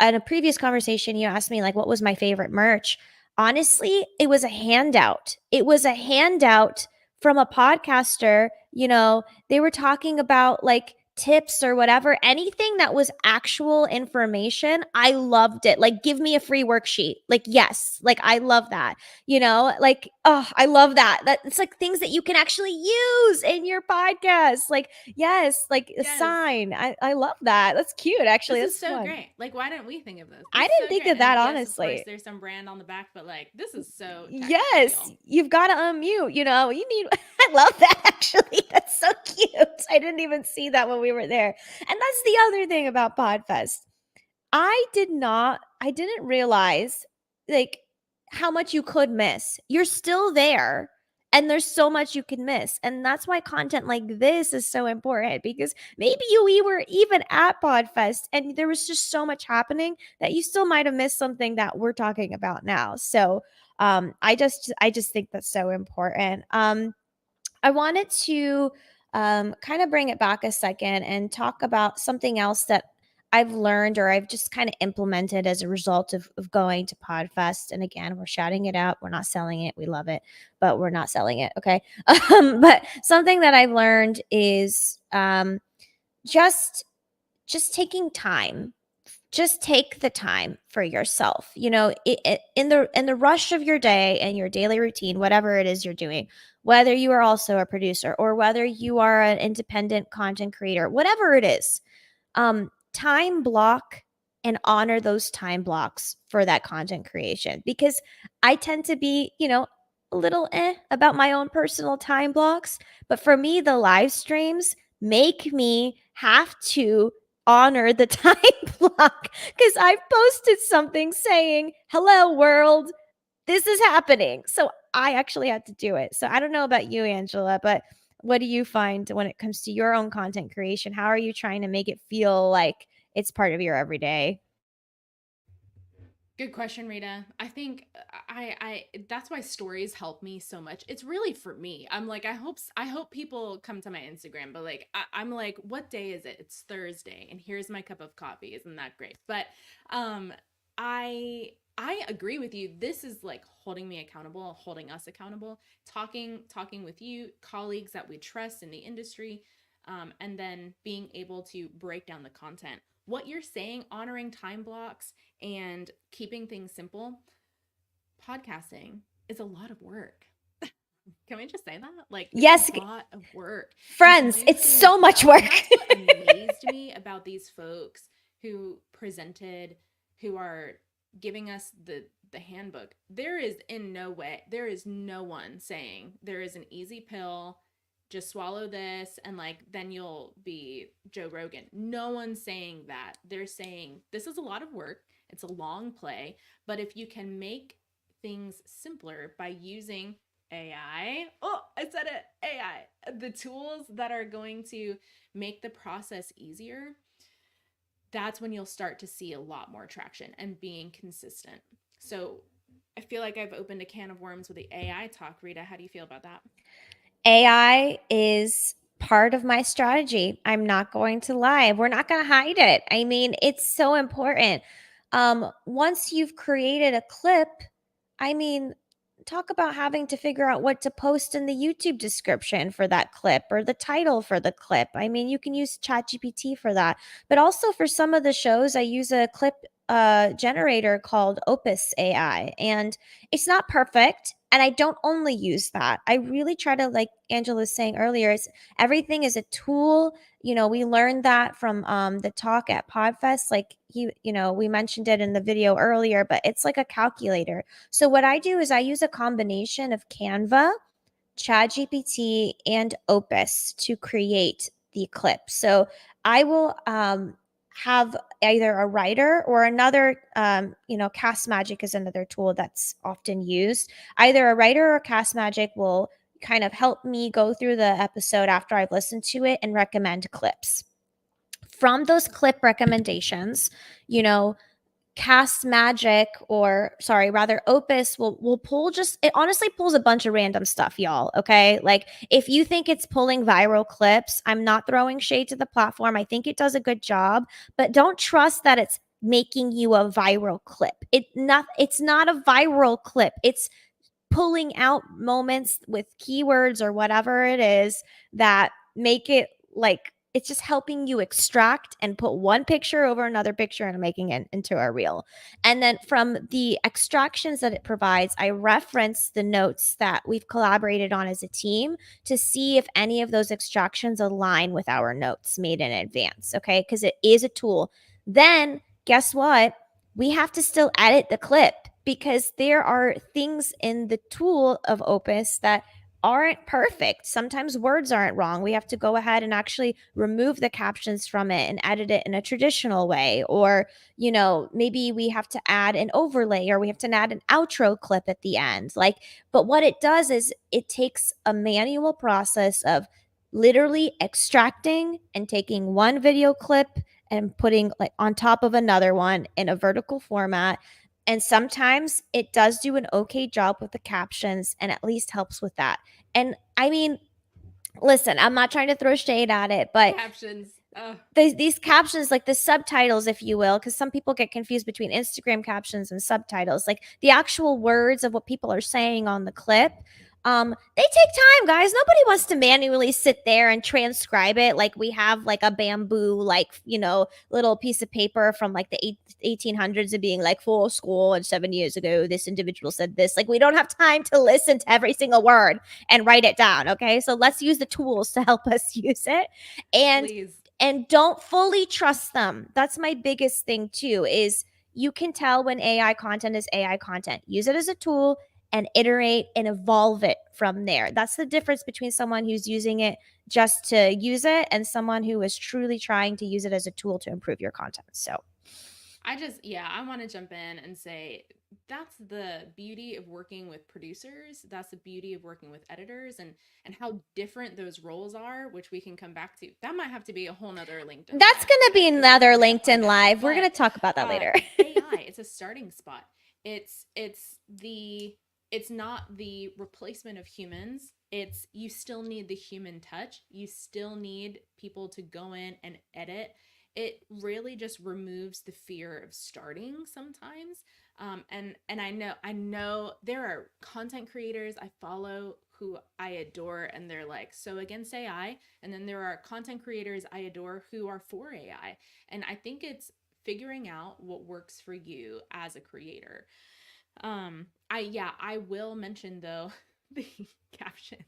[SPEAKER 1] a previous conversation, you asked me like, what was my favorite merch? Honestly, it was a handout. It was a handout from a podcaster. They were talking about like tips or whatever, anything that was actual information. I loved it. Like, give me a free worksheet. Like, yes, like I love that. Like, oh, I love that. It's like things that you can actually use in your podcast. Like, yes, like a sign. I love that. That's cute. Actually,
[SPEAKER 2] this is
[SPEAKER 1] that's
[SPEAKER 2] so
[SPEAKER 1] fun.
[SPEAKER 2] Great. Like, why didn't we think of this?
[SPEAKER 1] I didn't think of that,
[SPEAKER 2] yes,
[SPEAKER 1] honestly.
[SPEAKER 2] Of course, there's some brand on the back, but like, this is so
[SPEAKER 1] yes,
[SPEAKER 2] appeal.
[SPEAKER 1] You've got to unmute. You need. I love that. Actually, that's so cute. I didn't even see that when we were there. And that's the other thing about PodFest. I didn't realize like how much you could miss. You're still there, and there's so much you can miss. And that's why content like this is so important, because maybe we were even at PodFest and there was just so much happening that you still might have missed something that we're talking about now. So I just think that's so important. I wanted to kind of bring it back a second and talk about something else that I've learned, or I've just kind of implemented as a result of going to PodFest. And again, we're shouting it out. We're not selling it. We love it, but we're not selling it. Okay. But something that I've learned is just taking time just take the time for yourself. You know, in the rush of your day and your daily routine, whatever it is you're doing, whether you are also a producer or whether you are an independent content creator, whatever it is, time block and honor those time blocks for that content creation. Because I tend to be, you know, a little about my own personal time blocks, but for me, the live streams make me have to honor the time block because I've posted something saying, "Hello world, this is happening." So I actually had to do it. So I don't know about you, Angela, but what do you find when it comes to your own content creation? How are you trying to make it feel like it's part of your everyday?
[SPEAKER 2] Good question, Rita. I think I that's why stories help me so much. It's really for me. I'm like, I hope people come to my Instagram, but like I'm like, what day is it? It's Thursday, and here's my cup of coffee. Isn't that great? But um, I agree with you. This is like holding me accountable, holding us accountable, talking with you, colleagues that we trust in the industry, and then being able to break down the content. What you're saying, honoring time blocks and keeping things simple, podcasting is a lot of work. Can we just say that? Like,
[SPEAKER 1] Yes,
[SPEAKER 2] it's a lot of work.
[SPEAKER 1] friends, it's so much work.
[SPEAKER 2] That's what amazed me about these folks who presented, who are giving us the handbook. There is no one saying there is an easy pill, just swallow this and like then you'll be Joe Rogan. No one's saying that. They're saying this is a lot of work. It's a long play, but if you can make things simpler by using AI, oh, I said it, AI, the tools that are going to make the process easier, that's when you'll start to see a lot more traction and being consistent. So I feel like I've opened a can of worms with the AI talk. Rita, how do you feel about that?
[SPEAKER 1] AI is part of my strategy. I'm not going to lie. We're not going to hide it. I mean, it's so important. Once you've created a clip, I mean, talk about having to figure out what to post in the YouTube description for that clip or the title for the clip. I mean, you can use ChatGPT for that. But also for some of the shows, I use a clip generator called Opus AI. And it's not perfect. And I don't only use that. I really try to, like Angela was saying earlier, it's everything is a tool. You know, we learned that from the talk at PodFest. Like we mentioned it in the video earlier, but it's like a calculator. So what I do is I use a combination of Canva, ChatGPT, and Opus to create the clip. So I will have either a writer or another, Cast Magic is another tool that's often used. Either a writer or Cast Magic will kind of help me go through the episode after I've listened to it and recommend clips. From those clip recommendations, Cast Magic, or sorry, rather Opus will pull, just it honestly pulls a bunch of random stuff, y'all. Okay. Like if you think it's pulling viral clips, I'm not throwing shade to the platform. I think it does a good job, but don't trust that it's making you a viral clip. It's not a viral clip. It's pulling out moments with keywords or whatever it is that make it like it's just helping you extract and put one picture over another picture and making it into a reel. And then from the extractions that it provides, I reference the notes that we've collaborated on as a team to see if any of those extractions align with our notes made in advance. Okay. Because it is a tool. Then guess what? We have to still edit the clip because there are things in the tool of Opus that aren't perfect. Sometimes words aren't wrong. We have to go ahead and actually remove the captions from it and edit it in a traditional way. Or, maybe we have to add an overlay or we have to add an outro clip at the end. But what it does is it takes a manual process of literally extracting and taking one video clip and putting like on top of another one in a vertical format. And sometimes it does do an okay job with the captions and at least helps with that. And I mean, listen, I'm not trying to throw shade at it, but
[SPEAKER 2] Captions.
[SPEAKER 1] these captions, like the subtitles, if you will, because some people get confused between Instagram captions and subtitles, like the actual words of what people are saying on the clip
[SPEAKER 5] They take time, guys. Nobody wants to manually sit there and transcribe it like we have like a bamboo, like, little piece of paper from like the 1800s and being like, for school and 7 years ago, this individual said this. Like, we don't have time to listen to every single word and write it down. Okay. So let's use the tools to help us use it. And
[SPEAKER 2] Please.
[SPEAKER 5] and don't fully trust them. That's my biggest thing too, is you can tell when AI content is AI content. Use it as a tool and iterate and evolve it from there. That's the difference between someone who's using it just to use it and someone who is truly trying to use it as a tool to improve your content. So
[SPEAKER 2] I want to jump in and say that's the beauty of working with producers. That's the beauty of working with editors, and how different those roles are, which we can come back to. That might have to be a whole nother LinkedIn.
[SPEAKER 5] That's going to be another LinkedIn Live. We're going to talk about that later.
[SPEAKER 2] AI, it's a starting spot. It's not the replacement of humans. It's, you still need the human touch. You still need people to go in and edit. It really just removes the fear of starting sometimes. And I know there are content creators I follow who I adore, and they're like so against AI. And then there are content creators I adore who are for AI. And I think it's figuring out what works for you as a creator. I will mention though the captions.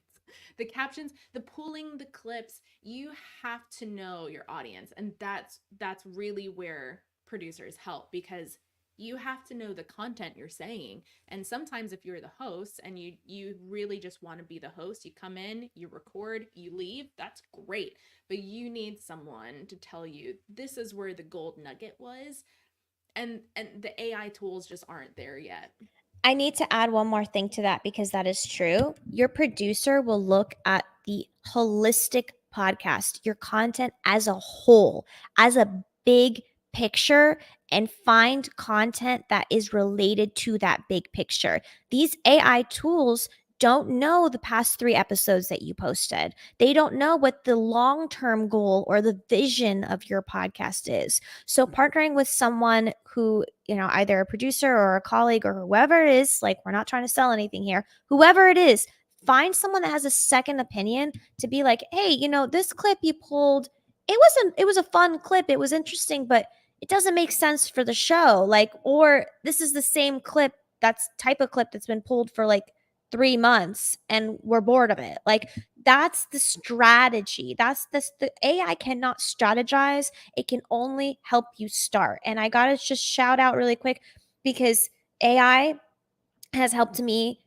[SPEAKER 2] The pulling the clips, you have to know your audience, and that's really where producers help, because you have to know the content you're saying. And sometimes if you're the host and you really just want to be the host, you come in, you record, you leave, that's great. But you need someone to tell you this is where the gold nugget was, and the AI tools just aren't there yet.
[SPEAKER 5] I need to add one more thing to that, because that is true. Your producer will look at the holistic podcast, your content as a whole, as a big picture, and find content that is related to that big picture. These AI tools don't know the past 3 episodes that you posted. They don't know what the long-term goal or the vision of your podcast is. So partnering with someone who, either a producer or a colleague or whoever it is, like, we're not trying to sell anything here, whoever it is, find someone that has a second opinion to be like, hey, this clip you pulled, it was a fun clip. It was interesting, but it doesn't make sense for the show. Like, or this is the same clip, that's type of clip that's been pulled for like 3 months and we're bored of it. Like, that's the strategy. The AI cannot strategize. It can only help you start. And I got to just shout out really quick, because AI has helped me.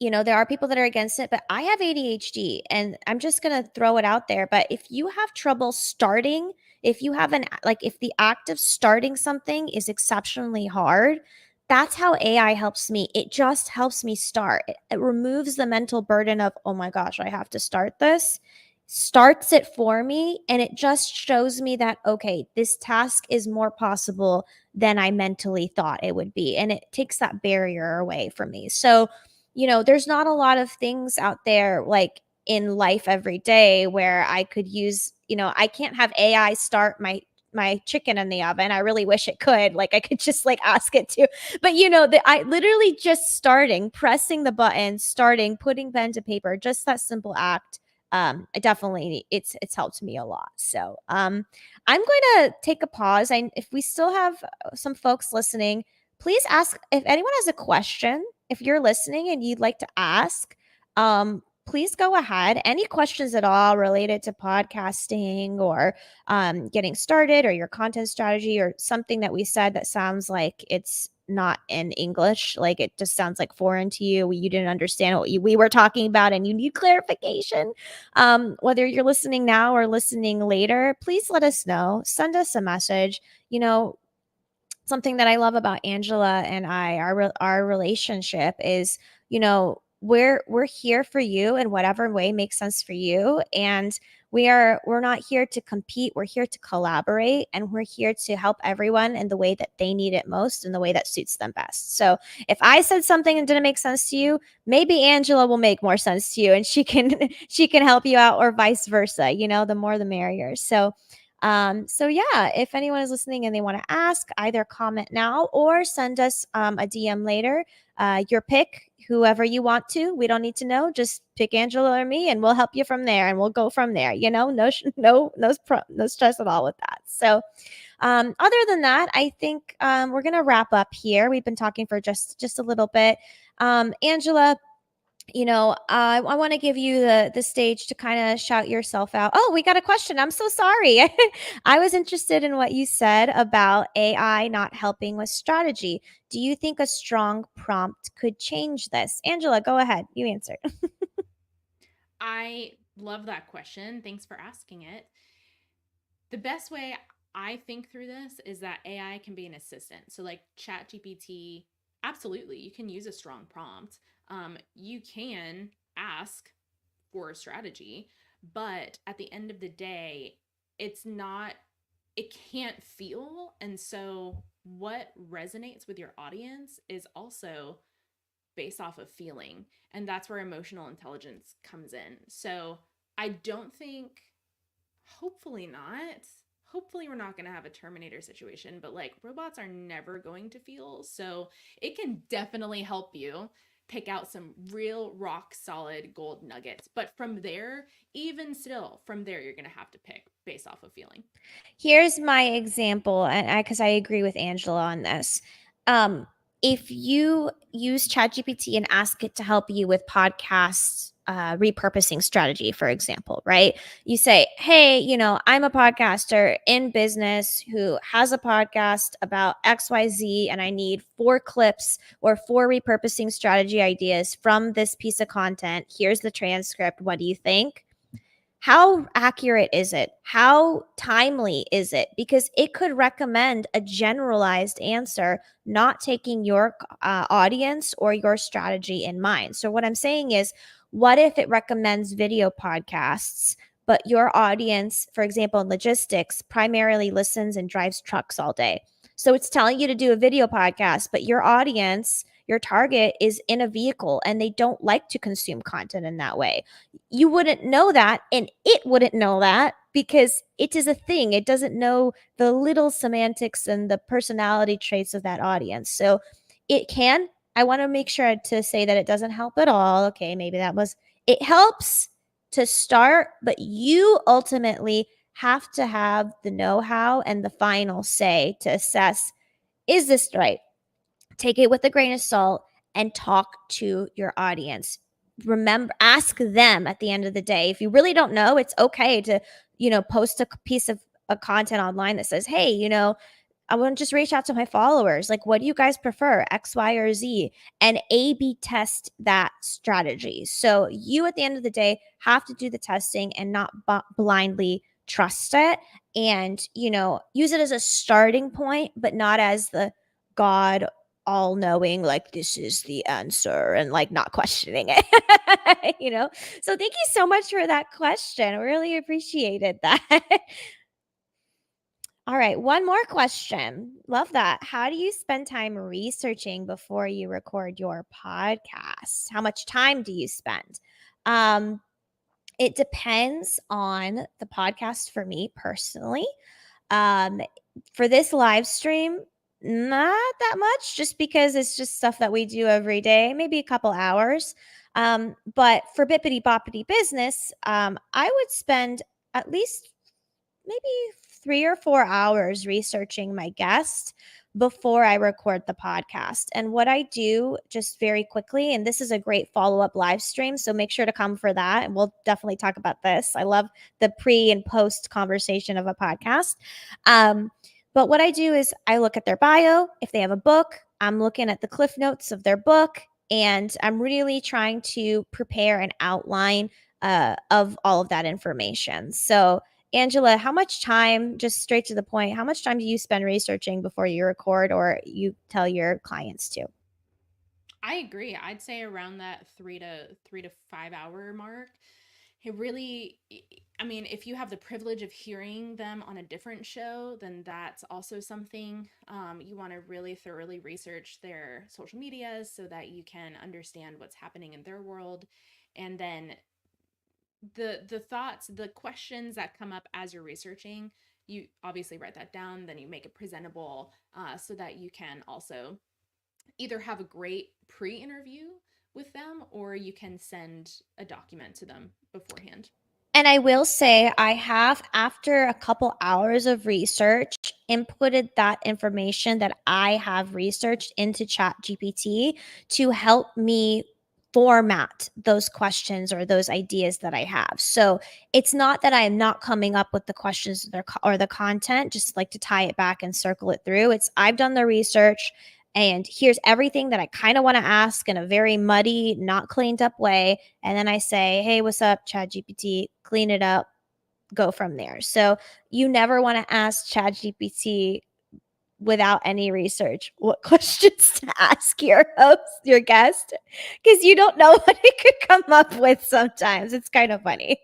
[SPEAKER 5] There are people that are against it, but I have ADHD, and I'm just going to throw it out there. But if you have trouble starting, if the act of starting something is exceptionally hard, that's how AI helps me. It just helps me start. It removes the mental burden of, oh my gosh, I have to start this, starts it for me, and it just shows me that, okay, this task is more possible than I mentally thought it would be. And it takes that barrier away from me. So, there's not a lot of things out there like in life every day where I could use, I can't have AI start my chicken in the oven. I really wish it could. Like, I could just like ask it to, but I literally just pressing the button, starting, putting pen to paper, just that simple act. It's helped me a lot. So, I'm going to take a pause. If we still have some folks listening, please ask if anyone has a question. If you're listening and you'd like to ask, please go ahead. Any questions at all related to podcasting or getting started, or your content strategy, or something that we said that sounds like it's not in English, like it just sounds like foreign to you, you didn't understand what we were talking about and you need clarification, whether you're listening now or listening later, please let us know. Send us a message. Something that I love about Angela and our relationship is, we're here for you in whatever way makes sense for you. And we're not here to compete. We're here to collaborate, and we're here to help everyone in the way that they need it most, in the way that suits them best. So if I said something and didn't make sense to you, maybe Angela will make more sense to you, and she can help you out, or vice versa. The more the merrier. So
[SPEAKER 1] So yeah, if anyone is listening and they want to ask, either comment now or send us a DM later. Your pick, whoever you want to. We don't need to know. Just pick Angela or me, and we'll help you from there, and we'll go from there. No stress at all with that. So, other than that, I think we're gonna wrap up here. We've been talking for just a little bit. Angela, I want to give you the stage to kind of shout yourself out. Oh, we got a question. I'm so sorry. I was interested in what you said about AI not helping with strategy. Do you think a strong prompt could change this? Angela, go ahead. You answer.
[SPEAKER 2] I love that question. Thanks for asking it. The best way I think through this is that AI can be an assistant. So, like ChatGPT, absolutely, you can use a strong prompt. You can ask for a strategy, but at the end of the day, it's not, it can't feel. And so, what resonates with your audience is also based off of feeling. And that's where emotional intelligence comes in. So, I don't think, hopefully not. Hopefully, we're not going to have a Terminator situation, but like robots are never going to feel. So it can definitely help you pick out some real rock solid gold nuggets. But from there, even still, from there, you're going to have to pick based off of feeling.
[SPEAKER 1] Here's my example, and because I agree with Angela on this. Um, if you use ChatGPT and ask it to help you with podcast repurposing strategy, for example, right? You say, "Hey, I'm a podcaster in business who has a podcast about XYZ, and I need 4 clips or 4 repurposing strategy ideas from this piece of content. Here's the transcript. What do you think?" How accurate is it? How timely is it? Because it could recommend a generalized answer, not taking your audience or your strategy in mind. So, what I'm saying is, what if it recommends video podcasts, but your audience, for example, in logistics, primarily listens and drives trucks all day? So, it's telling you to do a video podcast, but your audience, your target is in a vehicle and they don't like to consume content in that way. You wouldn't know that, and it wouldn't know that because it is a thing. It doesn't know the little semantics and the personality traits of that audience. So it can. I want to make sure to say that it doesn't help at all. Okay, maybe it helps to start, but you ultimately have to have the know-how and the final say to assess, is this right? Take it with a grain of salt and talk to your audience. Remember, ask them at the end of the day. If you really don't know, it's okay to, post a piece of a content online that says, "Hey, I want to just reach out to my followers. Like, what do you guys prefer, X, Y, or Z?" And A/B test that strategy. So you, at the end of the day, have to do the testing and not blindly trust it. And use it as a starting point, but not as the God all knowing, like, this is the answer, and like not questioning it. So thank you so much for that question. Really appreciated that. All right, one more question. Love that. How do you spend time researching before you record your podcast? How much time do you spend? Um, it depends on the podcast for me personally. Um, for this live stream, not that much, just because it's just stuff that we do every day, maybe a couple hours. But for Bippity Boppity Business, I would spend at least maybe 3 or 4 hours researching my guest before I record the podcast. And what I do, just very quickly, and this is a great follow-up live stream, so make sure to come for that. And we'll definitely talk about this. I love the pre and post conversation of a podcast. But what I do is I look at their bio. If they have a book, I'm looking at the cliff notes of their book. And I'm really trying to prepare an outline of all of that information. So Angela, how much time, just straight to the point, how much time do you spend researching before you record or you tell your clients to?
[SPEAKER 2] I agree. I'd say around that 3 to 5 hour mark. It really, I mean, if you have the privilege of hearing them on a different show, then that's also something. You want to really thoroughly research their social medias so that you can understand what's happening in their world. And then the thoughts, the questions that come up as you're researching, you obviously write that down, then you make it presentable so that you can also either have a great pre-interview with them, or you can send a document to them beforehand.
[SPEAKER 5] And I will say, I have, after a couple hours of research, inputted that information that I have researched into ChatGPT to help me format those questions or those ideas that I have. So it's not that I am not coming up with the questions or the content, just like to tie it back and circle it through. It's I've done the research, and here's everything that I kind of want to ask in a very muddy, not cleaned up way. And then I say, hey, what's up, ChatGPT? Clean it up, go from there. So you never want to ask ChatGPT without any research what questions to ask your host, your guest, because you don't know what it could come up with sometimes. It's kind of funny.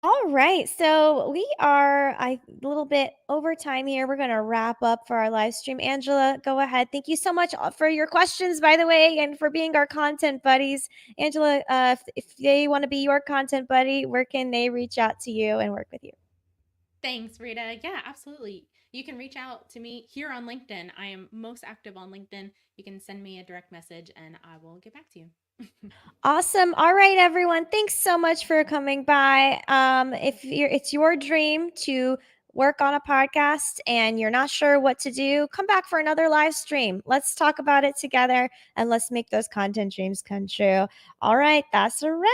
[SPEAKER 5] All right, so we are a little bit over time here. We're going to wrap up for our live stream. Angela, go ahead. Thank you so much for your questions, by the way, and for being our content buddies. Angela, if they want to be your content buddy, where can they reach out to you and work with you?
[SPEAKER 2] Thanks, Rita. Yeah, absolutely. You can reach out to me here on LinkedIn. I am most active on LinkedIn. You can send me a direct message and I will get back to you.
[SPEAKER 5] Awesome. All right, everyone. Thanks so much for coming by. If it's your dream to work on a podcast and you're not sure what to do, come back for another live stream. Let's talk about it together and let's make those content dreams come true. All right, that's a wrap.